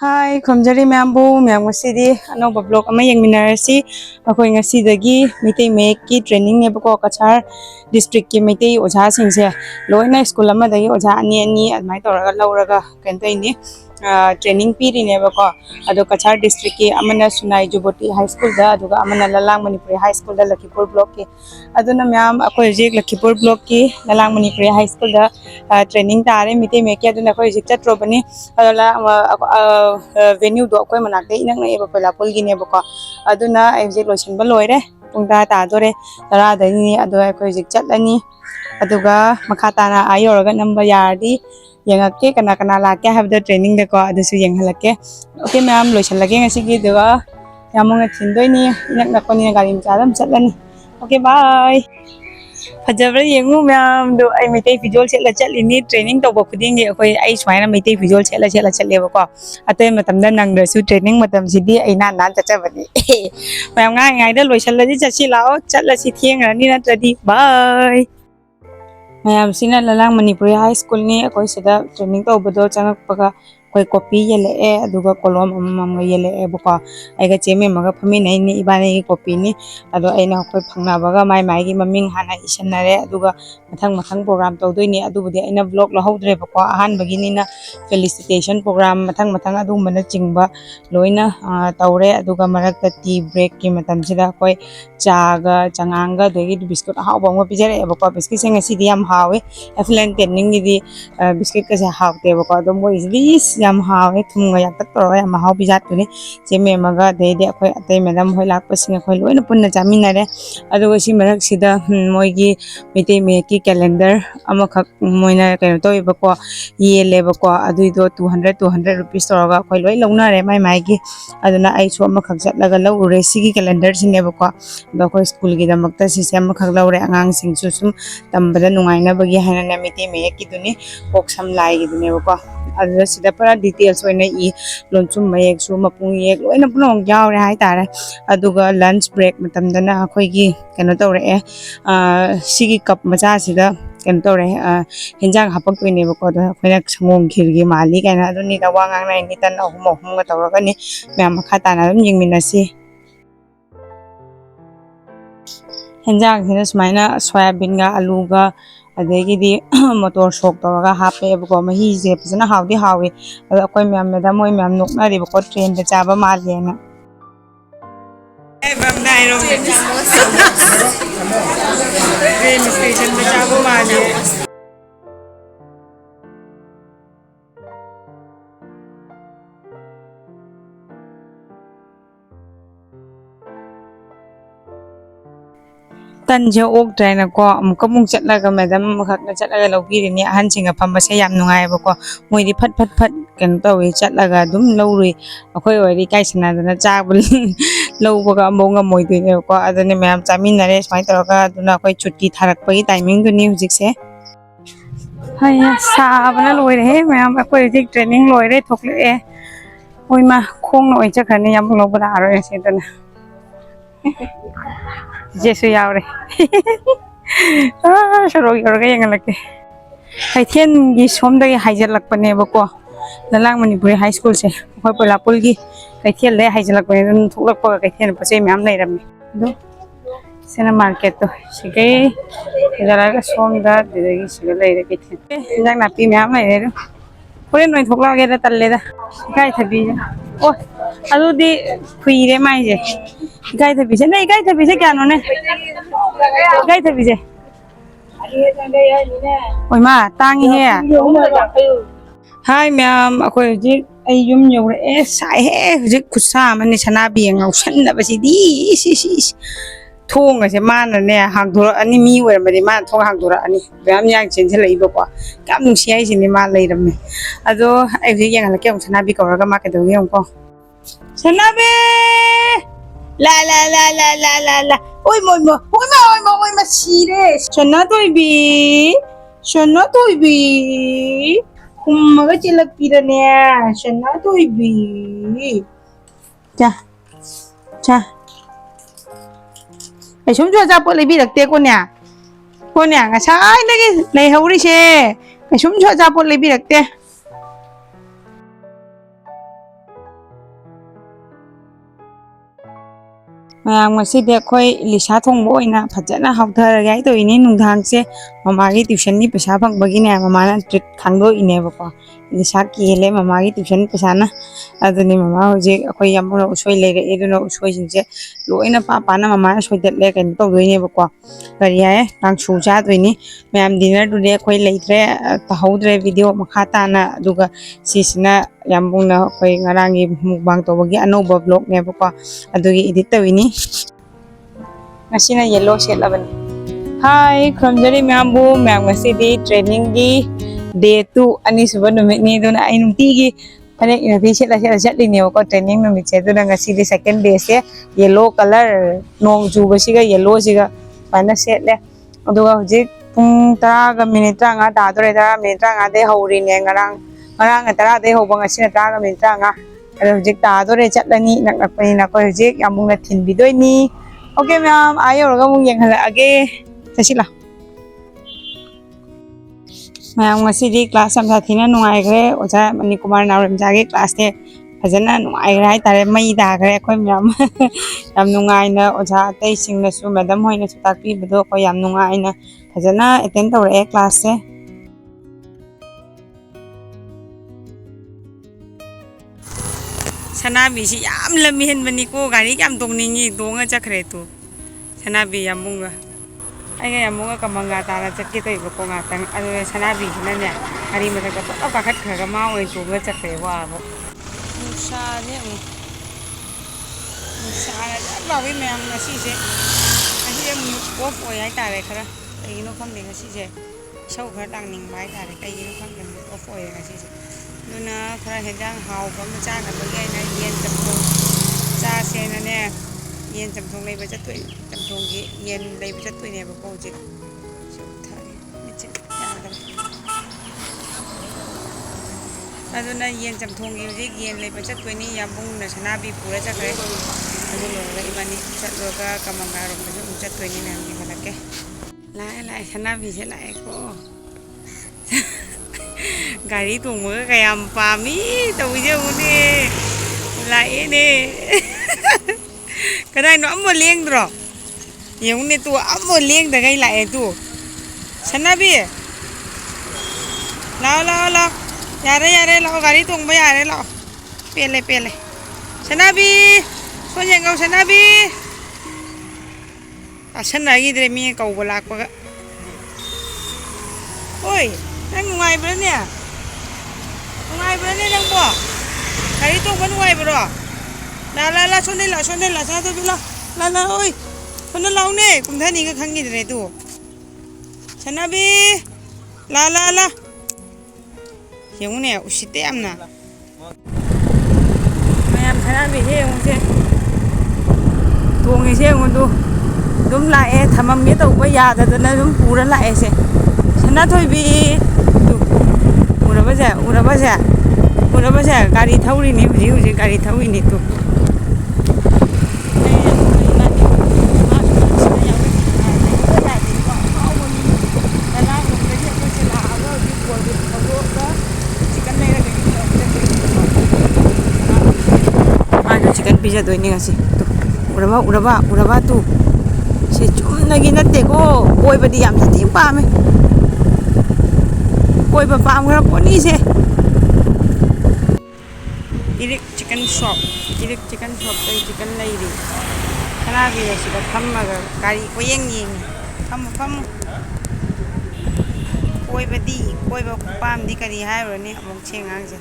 Hi, khomjari मैमबू ma'am ngasi अनौब blog अमा यंगमिनारसी अखोय ngasi मिटे मेक की ट्रेनिंग नेबको कछार डिस्ट्रिक्ट की मिटे ओझा सिंसे लोइना स्कूल अमदगी ओझा अनि अनि अदमाय तौरगा लौरगा केंतैनी ट्रेनिंग पीरिनेबको अदो कछार डिस्ट्रिक्ट की अमना सुनाई जुबोटी हाई स्कूल दा अदुगा अमना ललांग मणिपुरी हाई स्कूल दा लखीपुर ब्लॉक की अदुना मैम अखोय जे लखीपुर ब्लॉक की ललांग मणिपुरी हाई स्कूल दा ट्रेनिंग तारे मिटे मेक की अदुना अखोय जे चट्रोबनी अदला venue do akoy manakte inang na eba pelapul gine bako aduna exit loisan ba loire pungta ta dore tara dani adu akoy jik chatlani aduga makha tana ayoraga number yardi yangake kana kana lake have the training de ko adusu yanghalake okay ma'am loisan lage ngasi gi duga yamong thindoi ni inak nakoni gari mchalam chatlani okay bye फजबर येंगु ma'am दो आई मिटे फिजोल सेला चलिनी training तब खुदिंग अखोय आई स्वाइना मिटे फिजोल सेला चलेबको अतय मतमदा नंगदसु training मतम सिदी आइना नान चचबनी ma'am गाय गायदा लोइसलदि चसी लाओ चलसी थेंगरनी नत्रदि बाय मैम सिना ललांग मणिपुरी हाई स्कूल ने अखोय सिदा ट्रेनिंग तबदो चंगपगा कोई कॉपी येले अदुगा कॉलम अमम येले बको आइगा चेमे मगा फमी नै नि इबाने कॉपी नि अदो आइना कोई फंगनाबगा माई माई की ममिंग हाना इशनरे अदुगा मथंग मथंग प्रोग्राम तौदोइनी अदुबुदि आइना blog लहौद्रे बको Ahaan बगिनिना felicitation programme मथंग मथंग अदुमना चिंगबा लोइना तौरे अदुगा मरकता tea break की मतम सिदा कोई चागा चंगांगा देगी बिस्कुट हावबंग पिजरे बको बिस्किट सेंग सिदी याम हावे एफलेंट टेनिंग दी बिस्किट का से हावते बको अदो मोइसदी याम हावे थुंगा याक तक तोरा याम हाव बिजातुनी जेमे मगा देदे अखोय अतै मैडम होय लाकपसिंग अखोय लोइना पुन्ना जामिनारे अदुगा सि मरक सिदा मोइगी मिटे मे की कैलेंडर अमखक मोइना कैनो तोइबको येलेबको अदुइदो 200 रुपीस तोरगा अखोय लोइ लौनारे माई माईगी अदुना आइसु अमखक जटलगा लौरे सिगी कैलेंडर सिनेबको दो अखोय स्कूल की दमकता सिस्टम अमखक लौरे आंगांग सिंगसु सुम तंबदा नुंगाइनाबगी हायना मिटे मे की दुनी पोक्सम लाइगी दुनेबको अदुदा सिदा पूरा डिटेल्स होइना इ लोनचुम मयेक सु मपुंग येक लोइना पुनों यावरे हाय तारे अदुगा लंच ब्रेक मतमदना अखोयगी कैनो तौरे सिगी कप मचा सिदा कैनो तौरे हिंजांग हापक तोइनेबको अदो अखोयना संगोम खिरगी माली कैना अदुनि दा वांगांग नाइ नितन अहुम अहुम गा तौरगनि मैम मखा ताना दम यिंगमिनासि हिंजांग सिना सुमाइना सोयाबीन गा आलू गा अदेगिदी मोटर सोक तौरगा हापे बको मही जे फजना हावदि हावे अदो अखोय मैम मेडम मोय मैम नोकनारि बको ट्रेन दे चाबा मालेना ए बम दाइरो ट्रेन स्टेशन में चाबा माले तंजे ओक्ट्राइना को अमुकमुक चटलागा मैडम मखकना चटलागा लौबिरिनि अहनसिंगा फंबसे याम नुंगायबको मोइदि फट फट फट कैनो तौवे चटलागा दुम लौरुई अखोय ओइदि काइसनादना चाबल लौबगा अमोंगा मोइदुनेबको अदने मैम चामिनरे स्माइ तौरगा अदुना अखोय छुट्टी थारकपगी टाइमिंग दुनि हुजिकसे हाया साबना लोइरे हे मैम अखोय हुजिक ट्रेनिंग लोइरे थोकले ओइमा खोंग ओइ चखरनि याम लौबदा आरो सेदना जेसु यावरे सरोगी औरगा यंगलके कैथेन गी सोमदगी हाइजलकपनेबको ललांग मणिपुरी हाई स्कूल से अखोय पोलापुलगी कैथेन ले हाइजलकपने दुन थोकलकपगा कैथेन पचे मैम लेरमे दो सेना मार्केट तो सिगे जरागा सोमदा दिदगी सिगे लेरे कैथेन इंजांग नापी मैम लेरे पुरेन नोय थोकलागेदा तल्लेदा गाय थबी ओ अदुदी फुइरे माइजे गाय थबीसे नहीं गाय थबीसे क्या नोने गाय थबीसे ओय मा तांगी हे हाय मैम अखोय जी आई युम योरे ए साइ हे हुजिक खुसा मने सनाबी ngausannabasidi इस थोंग से मानने हांगदोरा अनि मी ओरमदि मान थोंग हांगदोरा अनि मैम यांग चेंजलइबको काम नुसी हाइसिनि मा लेरमे अदो आई जी यंगलके सनाबी कौरगा मा केदोगे हमको सनाबे ला ला ला ला ला ला ला ओय मोय सीरे सना तोइबी हुम्मगा चिलक पिरने सना तोइबी चा चा ai sum cho cha po lấy bi đặc tê cô nè ngasai này hầu đi xe ai sum cho cha po lấy bi đặc tê ꯃꯌꯥꯝ ꯉꯁꯤꯗꯤ ꯑꯩꯈꯣꯏ ꯂꯤꯁꯥ ꯊꯣꯡꯕ ꯑꯣꯏꯅ ꯐꯖꯅ ꯍꯥꯎꯊꯔꯒꯦ ꯍꯥꯏ ꯇꯧꯏꯅꯦ ꯅꯨꯡꯗꯥꯡꯁꯦ ꯃꯃꯥꯒꯤ ꯇ꯭ꯌꯨꯁꯟꯒꯤ ꯄꯩꯁꯥ ꯐꯪꯕꯒꯤꯅꯦ ꯃꯃꯥꯅ ꯇ꯭ꯔꯤꯠ ꯈꯥꯡꯗꯣꯛꯏꯅꯦꯕꯀꯣ ꯂꯤꯁꯥ ꯀꯦꯜꯂꯦ ꯃꯃꯥꯒꯤ ꯇ꯭ꯌꯨꯁꯟ ꯄꯩꯁꯥꯅ ꯑꯗꯨꯅꯤ ꯃꯃꯥ ꯍꯧꯖꯤꯛ ꯑꯩꯈꯣꯏ ꯌꯥꯝꯕꯨꯅ ꯎꯁꯣꯏ ꯂꯩꯔꯛꯑꯦ ꯑꯗꯨꯅ ꯎꯁꯣꯏꯁꯤꯡꯁꯦ ꯂꯣꯏꯅ ꯄꯥꯅ ꯃꯃꯥꯅ ꯁꯣꯏꯗꯠꯂꯦ ꯀꯩꯅꯣ ꯇꯧꯗꯣꯏꯅꯦꯕꯀோ ꯀꯔꯤ ꯍꯥꯏ ꯀꯥꯡꯁꯨ ꯆꯥꯗꯣꯏꯅꯤ ꯃꯌꯥꯝ ꯗꯤꯅꯔꯗꯨꯗꯤ ꯑꯩꯈꯣꯏ ꯂꯩꯇ꯭ꯔꯦ ꯇꯥꯍꯧꯗ꯭ꯔꯦ ꯚꯤꯗꯤꯑꯣ ꯃꯈꯥ ꯇꯥꯅ ꯑꯗꯨꯒ ꯁꯤꯁꯤꯅ ꯌꯥꯝꯕꯨꯡꯅ ꯑꯩꯈꯣꯏ ꯉꯔꯥꯡꯒꯤ ꯃꯨꯛꯕꯥꯡ ꯇꯧꯕꯒꯤ ꯑꯅꯧꯕ ꯕ꯭ꯂꯣꯛꯅꯦꯕꯀꯣ ꯑꯗꯨꯒꯤ ꯏꯗꯤꯠ ꯇꯧꯏꯅꯤ ꯉꯁꯤꯅ ꯌꯦꯜꯂꯣ ꯁꯦꯠꯂꯕꯅꯤ ꯍꯥꯏ ꯈꯨꯔꯨꯝꯖꯔꯤ ꯃꯌꯥꯝꯕꯨ ꯃꯌꯥꯝ ꯉꯁꯤꯗꯤ ꯇ꯭ꯔꯦꯅꯤꯡꯒꯤ ꯗꯦ 2 ꯑꯅꯤꯁꯨꯕ ꯅꯨꯃꯤꯠꯅꯤ ꯑꯗꯨꯅ ꯑꯩ ꯅꯨꯡꯇꯤꯒꯤ ꯐꯅꯦꯛ ꯏꯅꯐꯤ ꯁꯦꯠꯂ ꯆꯠꯂꯤꯅꯦꯕꯀꯣ ꯇ꯭ꯔꯦꯅꯤꯡ ꯅꯨꯃꯤꯠꯁꯦ ꯑꯗꯨꯅ ꯉꯁꯤꯗꯤ ꯁꯦꯀꯦꯟ ꯗꯦꯁꯦ ꯌꯦꯜꯂꯣ ꯀꯂꯔ ꯅꯣꯡ ꯆꯨꯕꯁꯤꯒ ꯌꯦꯜꯂꯣꯁꯤga ꯁꯨꯃꯥꯏꯅ ꯁꯦꯠꯂꯦ ꯑꯗꯨꯒ ꯍꯧꯖꯤꯛ ꯄꯨꯡ 10ꯒ ꯃꯤꯅꯤꯠ 35 ꯇꯥꯗꯣꯔꯦ 10 ꯃꯤꯅꯤꯠ 35ꯗꯩ ꯍꯧꯔꯤꯅꯦ ꯉꯔꯥꯡꯅ 10ꯗꯩ ꯍꯧꯕ ꯉꯁꯤꯅ 10ꯒ ꯃꯤꯅꯤꯠ 35 ꯑꯗꯣ ꯍꯧꯖꯤꯛ ꯇꯥꯗꯣꯔꯦ ꯆꯠꯂꯅꯤ ꯅꯛꯅꯛꯄꯅꯤꯅ ꯑꯩꯈꯣꯏ ꯍꯧꯖꯤꯛ ꯌꯥꯝꯕꯨꯡꯅ ꯊꯤꯟꯕꯤꯗꯣꯏꯅꯤ ओके मैम आए और येंगे चसीला मैम क्लास साथीना नुआग्रे ओजा मणिकुमार नावरमजा की क्लास ने फजना नुआग्रे हाई तारे मई दाग्रे अखोय मैम याम नुआइना ओजा अतैसिंगनसु मैडम होइनसु ताकपीबदो अखोय याम नुआइना फजना अटेंड तौरए क्लास से सनाबीसी याम लमिहनबनिको गाड़ी याम तोंगनिंगी दोंगा चखरे तू सनाबी यामुंगा आइगा यामुंगा कमंगा तारा चक्के तोइबको गातंग अदो सनाबीसिनाने गाड़ी मथक्ता पक्का पाखटखरगा मा ओइ तोंगा चखरे वाबो नुसाने नुसाना लावी मैम ngasiसे ngasiसे ऑफ ओइ हाय तारे खरा कइनो खंदे ngasiसे सौ खरा तांगनिंग बाय तारे कइनो खंदे ऑफ ओइ ngasiसे दुना खरा हेजांग हाउबा मचा नबगे ना येन चमथों चासेनाने येन चमथों लेबा चतोय चमथोंगी येन लेबा चतोयनेबको हौजिक सुथारे मिचिक यादम अदुना येन चमथोंगी हौजिक येन लेबा चतोयनी यामुंगना सनाबी पूरा चखरे अदु लोगा इबानी चतलोगा कमंगा रोमबसु चतोयनी मैमगी हलके लाए लाए सनाबी से लाए को गाड़ी तोंबगा कयाम पामी तौजे उने लाए ने कदाइनो अम्बो लेंद्रो येउने तू अम्बो लेंदगै लाए तू सनाबी लाओ लाओ लाओ यारे यारे लाओ गाड़ी तोंबा यारे लाओ पेले पेले सनाबी सोजेंगौ सनाबी आसनागिद्रे मी कौबा लाकपगा ओइ नंग नुआइब्रने नंगबो गाड़ी तोंबा नुआइब्रो ला ला ला सोने ला चा तो ला ला ला ओइ सोने लाउने कुमथानीगा खंगिद्रे तू सनाबी ला ला ला येउने उसिते यामना मैम सनाबी हे येउसे तोंगिसे येउदु दुम लाए थममगे तौबा याददना दुम पूरा लाएसे सना थोइबी उरबसे गाड़ी थौरीनी हुजी गाड़ी थौरीनी तू चिकन पिज्जा दोइने ngasi uraba tu se chumnagi natte ko koibadi yam sati pame koiba pam gra poni se irik chicken shop tai chicken leiri kana bi sida thammaga gari koyeng yeng fam koibadi koiba pam di kari hairone amok chengang je